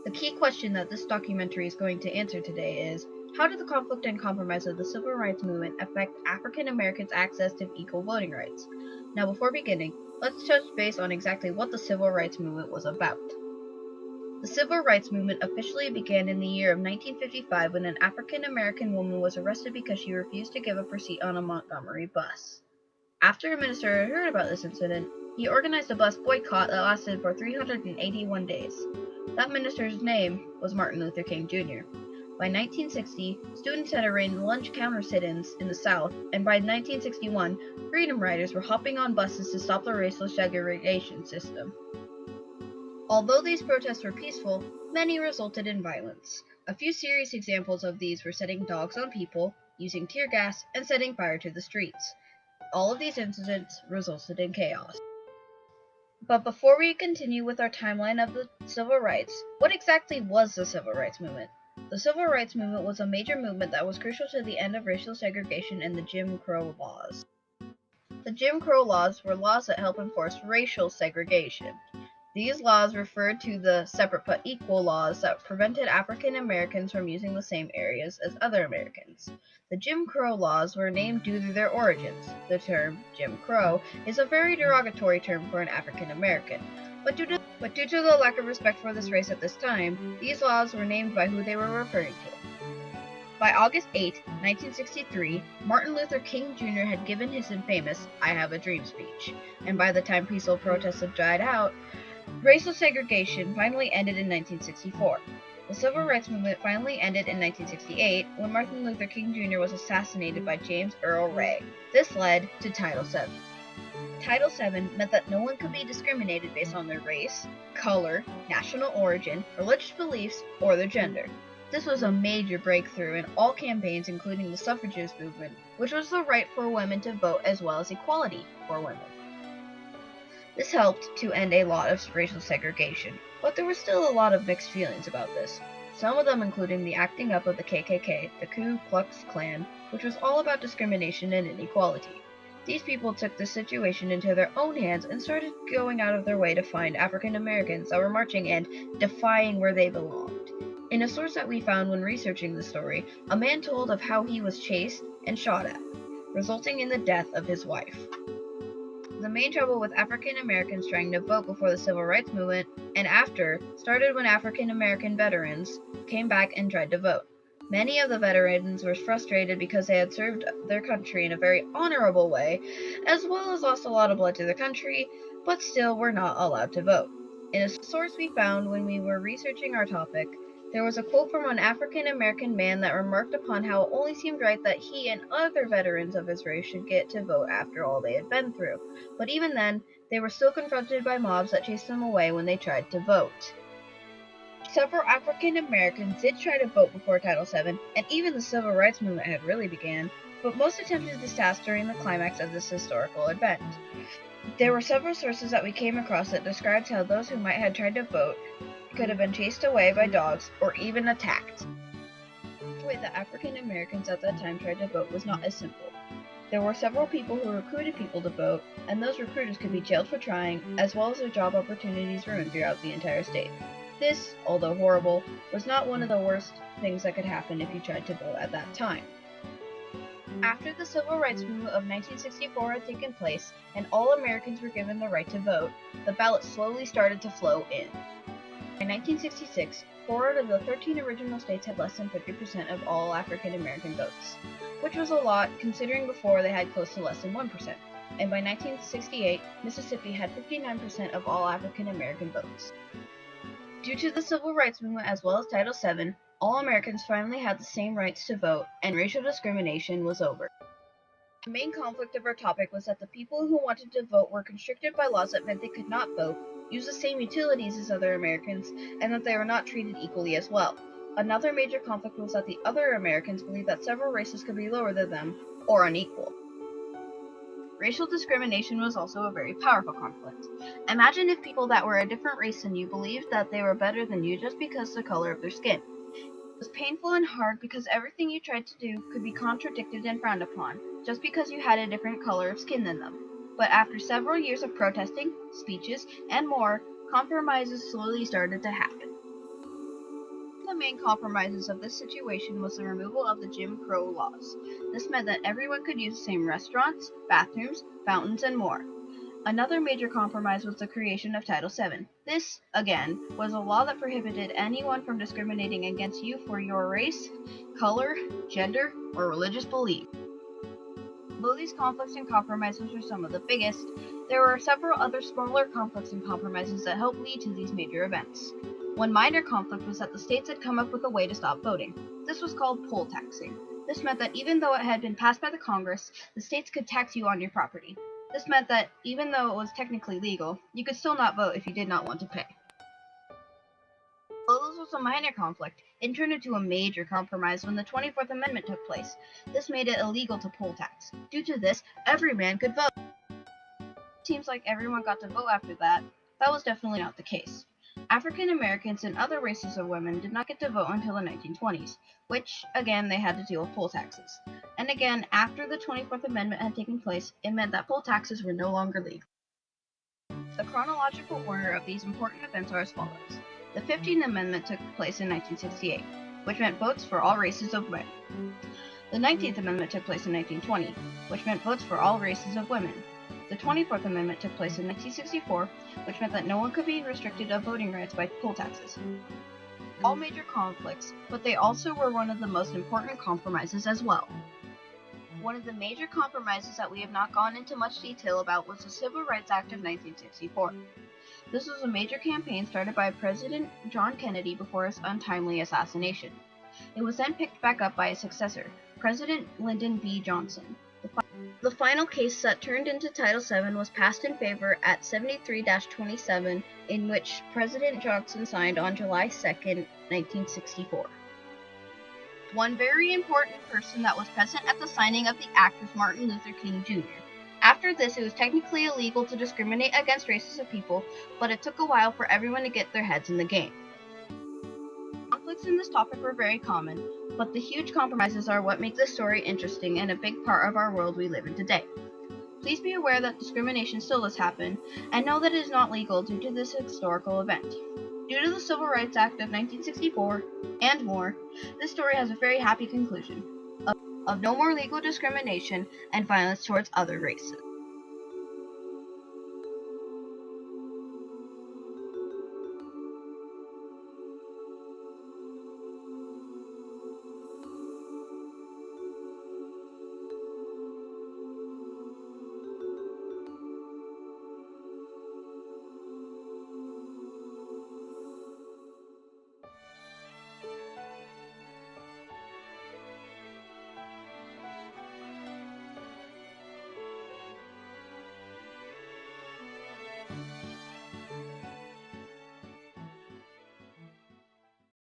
The key question that this documentary is going to answer today is, how did the conflict and compromise of the civil rights movement affect African Americans' access to equal voting rights? Now, before beginning, let's touch base on exactly what the civil rights movement was about. The civil rights movement officially began in the year of 1955 when an African American woman was arrested because she refused to give up her seat on a Montgomery bus. After a minister had heard about this incident, he organized a bus boycott that lasted for 381 days. That minister's name was Martin Luther King Jr. By 1960, students had arranged lunch counter sit-ins in the South, and by 1961, Freedom Riders were hopping on buses to stop the racial segregation system. Although these protests were peaceful, many resulted in violence. A few serious examples of these were setting dogs on people, using tear gas, and setting fire to the streets. All of these incidents resulted in chaos. But before we continue with our timeline of the civil rights, what exactly was the civil rights movement? The civil rights movement was a major movement that was crucial to the end of racial segregation and the Jim Crow laws. The Jim Crow laws were laws that help enforce racial segregation. These laws referred to the separate but equal laws that prevented African Americans from using the same areas as other Americans. The Jim Crow laws were named due to their origins. The term Jim Crow is a very derogatory term for an African American, but due to the lack of respect for this race at this time, these laws were named by who they were referring to. By August 8, 1963, Martin Luther King Jr. had given his infamous "I Have a Dream" speech, and by the time peaceful protests had died out, racial segregation finally ended in 1964. The civil rights movement finally ended in 1968 when Martin Luther King Jr. was assassinated by James Earl Ray. This led to Title VII. Title VII meant that no one could be discriminated based on their race, color, national origin, religious beliefs, or their gender. This was a major breakthrough in all campaigns, including the suffragist movement, which was the right for women to vote as well as equality for women. This helped to end a lot of racial segregation, but there were still a lot of mixed feelings about this. Some of them including the acting up of the KKK, the Ku Klux Klan, which was all about discrimination and inequality. These people took the situation into their own hands and started going out of their way to find African Americans that were marching and defying where they belonged. In a source that we found when researching the story, a man told of how he was chased and shot at, resulting in the death of his wife. The main trouble with African Americans trying to vote before the civil rights movement and after started when African American veterans came back and tried to vote. Many of the veterans were frustrated because they had served their country in a very honorable way, as well as lost a lot of blood to their country, but still were not allowed to vote. In a source we found when we were researching our topic, there was a quote from an African American man that remarked upon how it only seemed right that he and other veterans of his race should get to vote after all they had been through. But even then, they were still confronted by mobs that chased them away when they tried to vote. Several African Americans did try to vote before Title VII, and even the civil rights movement had really began, but most attempted this task during the climax of this historical event. There were several sources that we came across that described how those who might have tried to vote could have been chased away by dogs or even attacked. The way that African Americans at that time tried to vote was not as simple. There were several people who recruited people to vote, and those recruiters could be jailed for trying, as well as their job opportunities ruined throughout the entire state. This, although horrible, was not one of the worst things that could happen if you tried to vote at that time. After the civil rights movement of 1964 had taken place, and all Americans were given the right to vote, the ballot slowly started to flow in. By 1966, 4 out of the 13 original states had less than 50% of all African American votes, which was a lot considering before they had close to less than 1%. And by 1968, Mississippi had 59% of all African American votes. Due to the civil rights movement as well as Title VII, all Americans finally had the same rights to vote, and racial discrimination was over. The main conflict of our topic was that the people who wanted to vote were constricted by laws that meant they could not vote, use the same utilities as other Americans, and that they were not treated equally as well. Another major conflict was that the other Americans believed that several races could be lower than them, or unequal. Racial discrimination was also a very powerful conflict. Imagine if people that were a different race than you believed that they were better than you just because of the color of their skin. It was painful and hard because everything you tried to do could be contradicted and frowned upon, just because you had a different color of skin than them. But after several years of protesting, speeches, and more, compromises slowly started to happen. main compromises of this situation was the removal of the Jim Crow laws. This meant that everyone could use the same restaurants, bathrooms, fountains, and more. Another major compromise was the creation of Title VII. This, again, was a law that prohibited anyone from discriminating against you for your race, color, gender, or religious belief. Though these conflicts and compromises were some of the biggest, there were several other smaller conflicts and compromises that helped lead to these major events. One minor conflict was that the states had come up with a way to stop voting. This was called poll taxing. This meant that even though it had been passed by the Congress, the states could tax you on your property. This meant that even though it was technically legal, you could still not vote if you did not want to pay. Although this was a minor conflict, it turned into a major compromise when the 24th Amendment took place. This made it illegal to poll tax. Due to this, every man could vote. Seems like everyone got to vote after that. That was definitely not the case. African Americans and other races of women did not get to vote until the 1920s, which, again, they had to deal with poll taxes. And again, after the 24th Amendment had taken place, it meant that poll taxes were no longer legal. The chronological order of these important events are as follows. The 15th Amendment took place in 1968, which meant votes for all races of men. The 19th Amendment took place in 1920, which meant votes for all races of women. The 24th Amendment took place in 1964, which meant that no one could be restricted of voting rights by poll taxes. All major conflicts, but they also were one of the most important compromises as well. One of the major compromises that we have not gone into much detail about was the Civil Rights Act of 1964. This was a major campaign started by President John Kennedy before his untimely assassination. It was then picked back up by his successor, President Lyndon B. Johnson. The final case that turned into Title VII was passed in favor at 73-27, in which President Johnson signed on July 2, 1964. One very important person that was present at the signing of the act was Martin Luther King Jr. After this, it was technically illegal to discriminate against races of people, but it took a while for everyone to get their heads in the game. Conflicts in this topic were very common, but the huge compromises are what make this story interesting and a big part of our world we live in today. Please be aware that discrimination still does happen, and know that it is not legal due to this historical event. Due to the Civil Rights Act of 1964, and more, this story has a very happy conclusion of no more legal discrimination and violence towards other races.